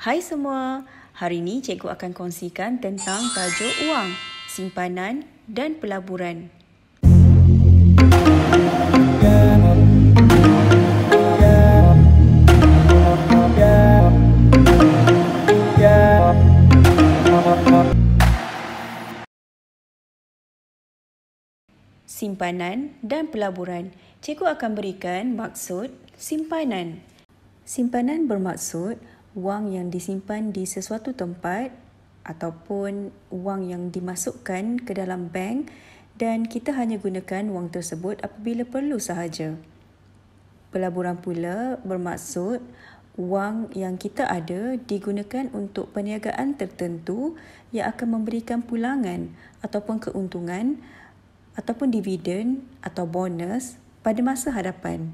Hai semua, hari ini cikgu akan kongsikan tentang tajuk wang, simpanan dan pelaburan. Simpanan dan pelaburan. Cikgu akan berikan maksud simpanan. Simpanan bermaksud wang yang disimpan di sesuatu tempat ataupun wang yang dimasukkan ke dalam bank dan kita hanya gunakan wang tersebut apabila perlu sahaja. Pelaburan pula bermaksud wang yang kita ada digunakan untuk perniagaan tertentu yang akan memberikan pulangan ataupun keuntungan ataupun dividen atau bonus pada masa hadapan.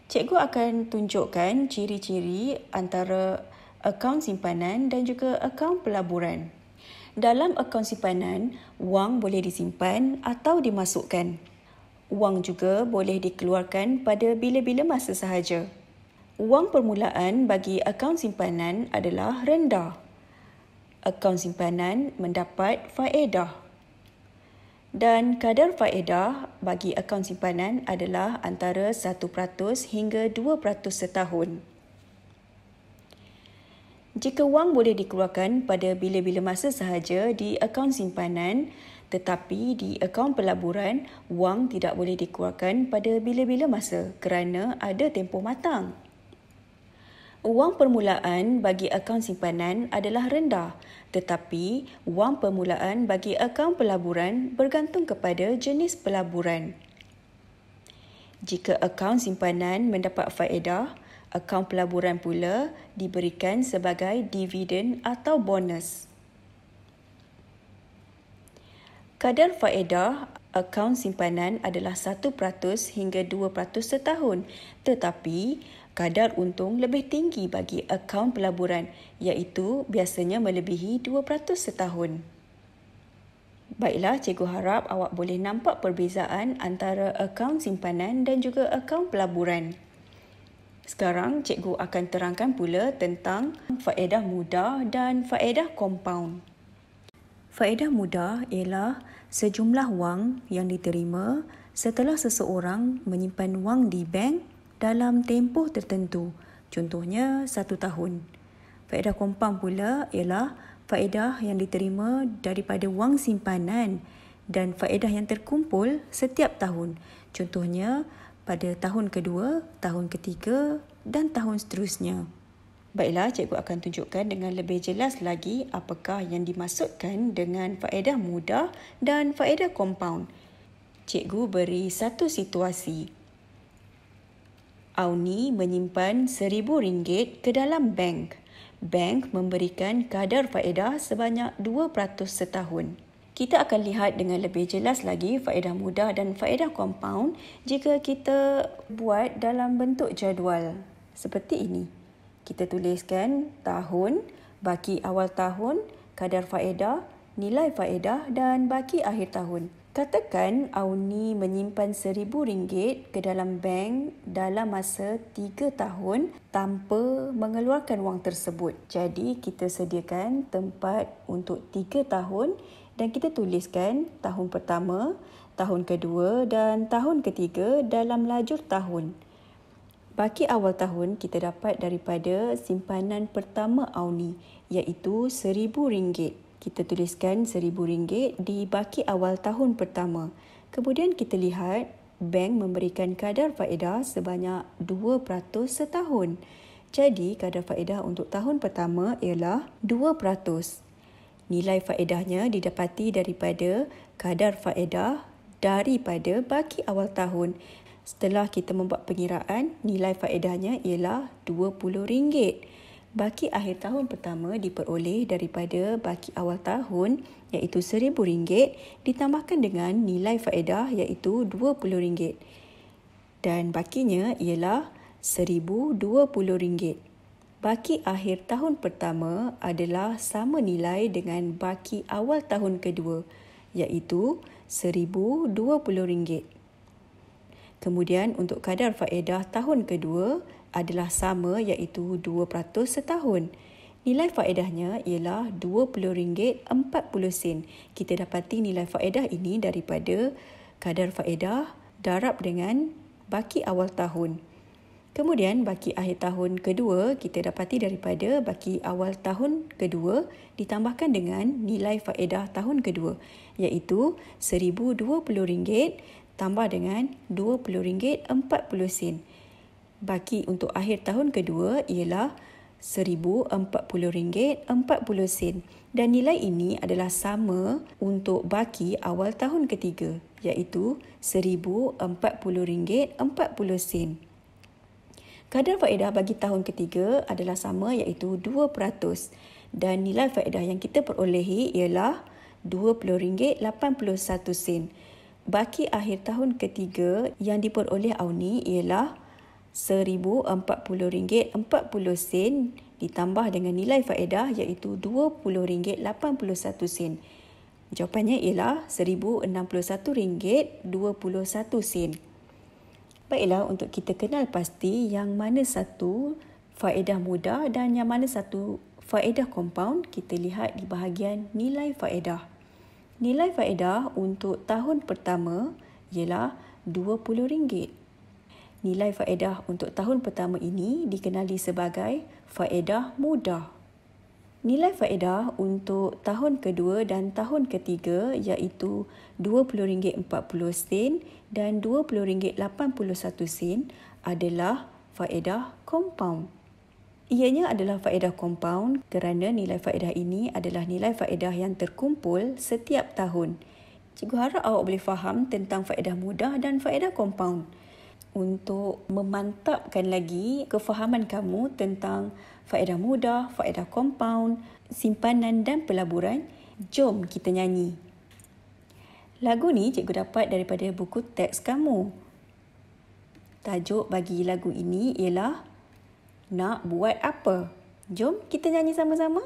Cikgu akan tunjukkan ciri-ciri antara akaun simpanan dan juga akaun pelaburan. Dalam akaun simpanan, wang boleh disimpan atau dimasukkan. Wang juga boleh dikeluarkan pada bila-bila masa sahaja. Wang permulaan bagi akaun simpanan adalah rendah. Akaun simpanan mendapat faedah. Dan kadar faedah bagi akaun simpanan adalah antara 1% hingga 2% setahun. Jika wang boleh dikeluarkan pada bila-bila masa sahaja di akaun simpanan, tetapi di akaun pelaburan, wang tidak boleh dikeluarkan pada bila-bila masa kerana ada tempoh matang. Wang permulaan bagi akaun simpanan adalah rendah, tetapi wang permulaan bagi akaun pelaburan bergantung kepada jenis pelaburan. Jika akaun simpanan mendapat faedah, akaun pelaburan pula diberikan sebagai dividen atau bonus. Kadar faedah akaun simpanan adalah 1% hingga 2% setahun, tetapi kadar untung lebih tinggi bagi akaun pelaburan, iaitu biasanya melebihi 2% setahun. Baiklah, cikgu harap awak boleh nampak perbezaan antara akaun simpanan dan juga akaun pelaburan. Sekarang, cikgu akan terangkan pula tentang faedah mudah dan faedah kompaun. Faedah mudah ialah sejumlah wang yang diterima setelah seseorang menyimpan wang di bank dalam tempoh tertentu, contohnya 1 tahun. Faedah kompaun pula ialah faedah yang diterima daripada wang simpanan dan faedah yang terkumpul setiap tahun, contohnya pada tahun kedua, tahun ketiga dan tahun seterusnya. Baiklah, cikgu akan tunjukkan dengan lebih jelas lagi apakah yang dimaksudkan dengan faedah mudah dan faedah kompaun. Cikgu beri satu situasi. Auni menyimpan RM1,000 ke dalam bank. Bank memberikan kadar faedah sebanyak 2% setahun. Kita akan lihat dengan lebih jelas lagi faedah mudah dan faedah kompaun jika kita buat dalam bentuk jadual seperti ini. Kita tuliskan tahun, baki awal tahun, kadar faedah, nilai faedah dan baki akhir tahun. Katakan Auni menyimpan RM1,000 ke dalam bank dalam masa 3 tahun tanpa mengeluarkan wang tersebut. Jadi kita sediakan tempat untuk 3 tahun dan kita tuliskan tahun pertama, tahun kedua dan tahun ketiga dalam lajur tahun. Baki awal tahun kita dapat daripada simpanan pertama Auni, iaitu RM1,000. Kita tuliskan RM1,000 di baki awal tahun pertama. Kemudian kita lihat bank memberikan kadar faedah sebanyak 2% setahun. Jadi kadar faedah untuk tahun pertama ialah 2%. Nilai faedahnya didapati daripada kadar faedah daripada baki awal tahun. Setelah kita membuat pengiraan, nilai faedahnya ialah RM20. Baki akhir tahun pertama diperoleh daripada baki awal tahun iaitu RM1,000 ditambahkan dengan nilai faedah iaitu RM20. Dan bakinya ialah RM1,020. Baki akhir tahun pertama adalah sama nilai dengan baki awal tahun kedua iaitu RM1,020. Kemudian untuk kadar faedah tahun kedua adalah sama iaitu 2% setahun. Nilai faedahnya ialah RM20.40. Kita dapati nilai faedah ini daripada kadar faedah darab dengan baki awal tahun. Kemudian baki akhir tahun kedua kita dapati daripada baki awal tahun kedua ditambahkan dengan nilai faedah tahun kedua iaitu RM1,020 tambah dengan RM20.40. Baki untuk akhir tahun kedua ialah RM1,040.40 dan nilai ini adalah sama untuk baki awal tahun ketiga iaitu RM1,040.40. Kadar faedah bagi tahun ketiga adalah sama iaitu 2% dan nilai faedah yang kita perolehi ialah RM20.81. Baki akhir tahun ketiga yang diperoleh Auni ialah RM1,040.40 ditambah dengan nilai faedah iaitu RM20.81. Jawapannya ialah RM1,061.21. Baiklah, untuk kita kenal pasti yang mana satu faedah mudah dan yang mana satu faedah compound, kita lihat di bahagian nilai faedah. Nilai faedah untuk tahun pertama ialah RM20. Nilai faedah untuk tahun pertama ini dikenali sebagai faedah mudah. Nilai faedah untuk tahun kedua dan tahun ketiga iaitu RM20.40 dan RM20.81 adalah faedah compound. Ianya adalah faedah compound kerana nilai faedah ini adalah nilai faedah yang terkumpul setiap tahun. Cikgu harap awak boleh faham tentang faedah mudah dan faedah compound. Untuk memantapkan lagi kefahaman kamu tentang faedah mudah, faedah compound, simpanan dan pelaburan, jom kita nyanyi. Lagu ni cikgu dapat daripada buku teks kamu. Tajuk bagi lagu ini ialah Nak Buat Apa? Jom kita nyanyi sama-sama.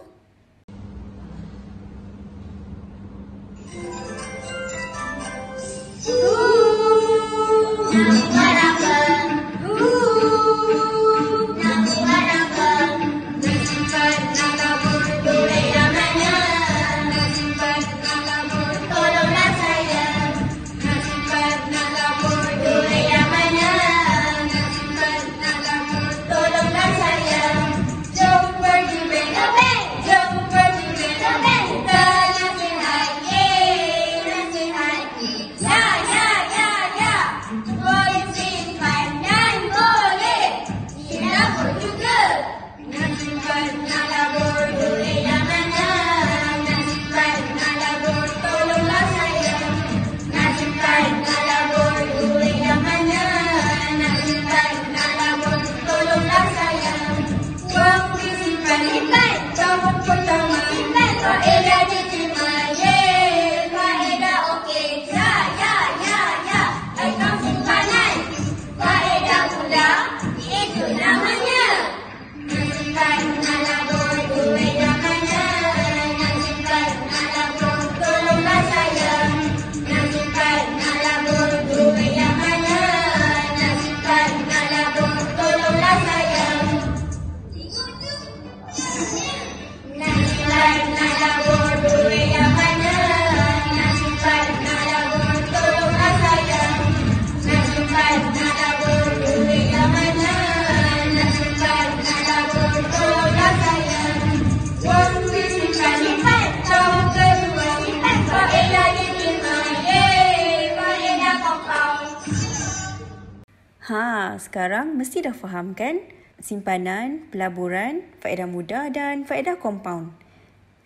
Sekarang mesti dah faham kan? Simpanan, pelaburan, faedah mudah dan faedah compound.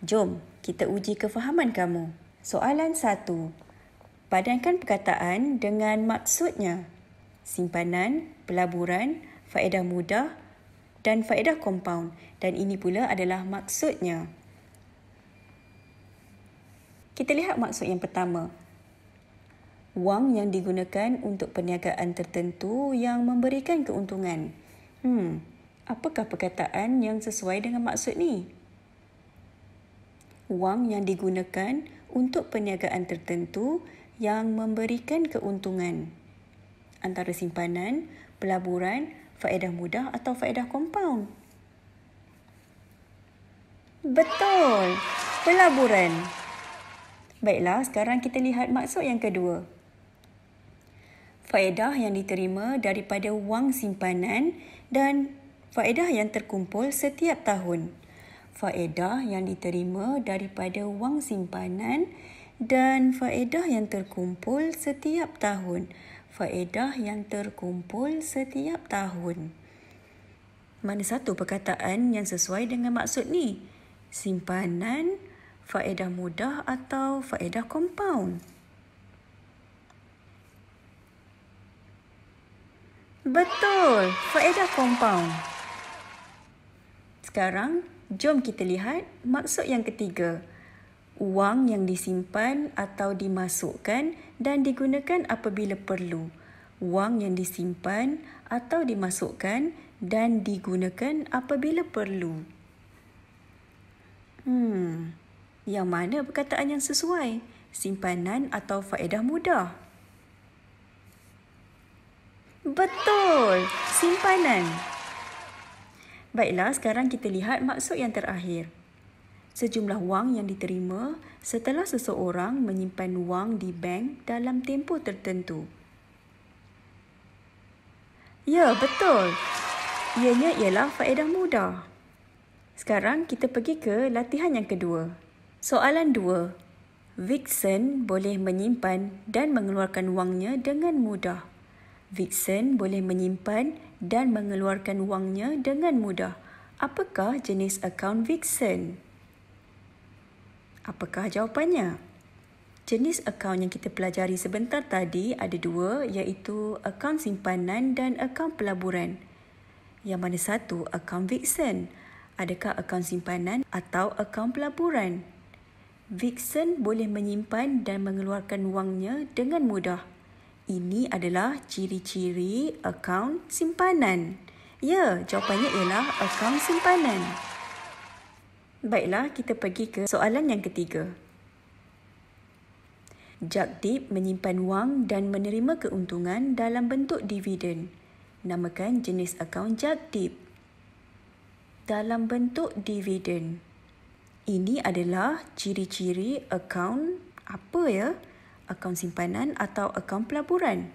Jom kita uji kefahaman kamu. Soalan 1. Padankan perkataan dengan maksudnya. Simpanan, pelaburan, faedah mudah dan faedah compound. Dan ini pula adalah maksudnya. Kita lihat maksud yang pertama. Wang yang digunakan untuk perniagaan tertentu yang memberikan keuntungan. Apakah perkataan yang sesuai dengan maksud ni? Wang yang digunakan untuk perniagaan tertentu yang memberikan keuntungan. Antara simpanan, pelaburan, Faedah mudah atau faedah kompaun? Betul, pelaburan. Baiklah, sekarang kita lihat maksud yang kedua. Faedah yang diterima daripada wang simpanan dan faedah yang terkumpul setiap tahun. Faedah yang diterima daripada wang simpanan dan faedah yang terkumpul setiap tahun. Faedah yang terkumpul setiap tahun. Mana satu perkataan yang sesuai dengan maksud ni? Simpanan, faedah mudah atau faedah kompaun? Betul, faedah kompaun. Sekarang, jom kita lihat maksud yang ketiga. Wang yang disimpan atau dimasukkan dan digunakan apabila perlu. Wang yang disimpan atau dimasukkan dan digunakan apabila perlu. Yang mana perkataan yang sesuai? Simpanan atau faedah mudah? Betul, simpanan. Baiklah, sekarang kita lihat maksud yang terakhir. Sejumlah wang yang diterima setelah seseorang menyimpan wang di bank dalam tempoh tertentu. Ya, betul. Ianya ialah faedah mudah. Sekarang kita pergi ke latihan yang kedua. Soalan 2. Vixen boleh menyimpan dan mengeluarkan wangnya dengan mudah. Vixen boleh menyimpan dan mengeluarkan wangnya dengan mudah. Apakah jenis akaun Vixen? Apakah jawapannya? Jenis akaun yang kita pelajari sebentar tadi ada dua, iaitu akaun simpanan dan akaun pelaburan. Yang mana satu akaun Vixen? Adakah akaun simpanan atau akaun pelaburan? Vixen boleh menyimpan dan mengeluarkan wangnya dengan mudah. Ini adalah ciri-ciri akaun simpanan. Ya, jawapannya ialah akaun simpanan. Baiklah, kita pergi ke soalan yang ketiga. Jagdip menyimpan wang dan menerima keuntungan dalam bentuk dividen. Namakan jenis akaun Jagdip. Dalam bentuk dividen. Ini adalah ciri-ciri akaun apa ya? Akaun simpanan atau akaun pelaburan?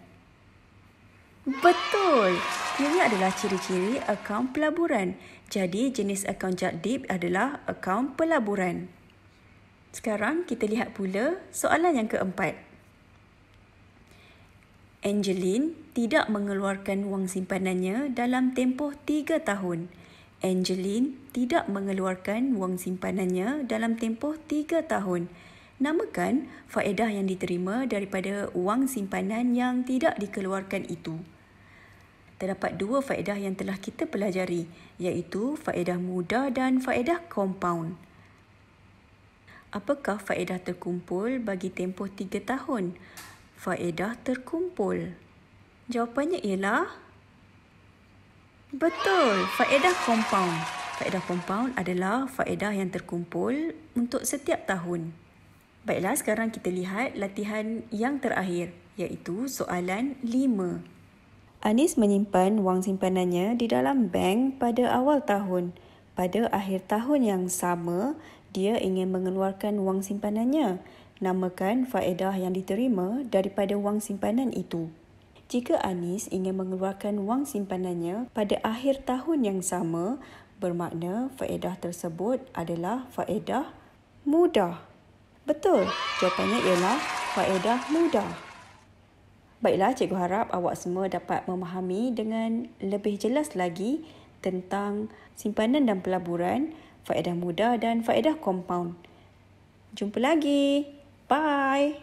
Betul! Ini adalah ciri-ciri akaun pelaburan. Jadi, jenis akaun Jagdip adalah akaun pelaburan. Sekarang, kita lihat pula soalan yang keempat. Angeline tidak mengeluarkan wang simpanannya dalam tempoh 3 tahun. Angeline tidak mengeluarkan wang simpanannya dalam tempoh 3 tahun. Namakan faedah yang diterima daripada wang simpanan yang tidak dikeluarkan itu. Terdapat dua faedah yang telah kita pelajari, iaitu faedah mudah dan faedah kompaun. Apakah faedah terkumpul bagi tempoh 3 tahun? Faedah terkumpul. Jawapannya ialah betul, faedah kompaun. Faedah kompaun adalah faedah yang terkumpul untuk setiap tahun. Baiklah, sekarang kita lihat latihan yang terakhir, iaitu soalan 5. Anis menyimpan wang simpanannya di dalam bank pada awal tahun. Pada akhir tahun yang sama, dia ingin mengeluarkan wang simpanannya. Namakan faedah yang diterima daripada wang simpanan itu. Jika Anis ingin mengeluarkan wang simpanannya pada akhir tahun yang sama, bermakna faedah tersebut adalah faedah mudah. Betul, jawapannya ialah faedah mudah. Baiklah, cikgu harap awak semua dapat memahami dengan lebih jelas lagi tentang simpanan dan pelaburan, faedah mudah dan faedah kompaun. Jumpa lagi. Bye.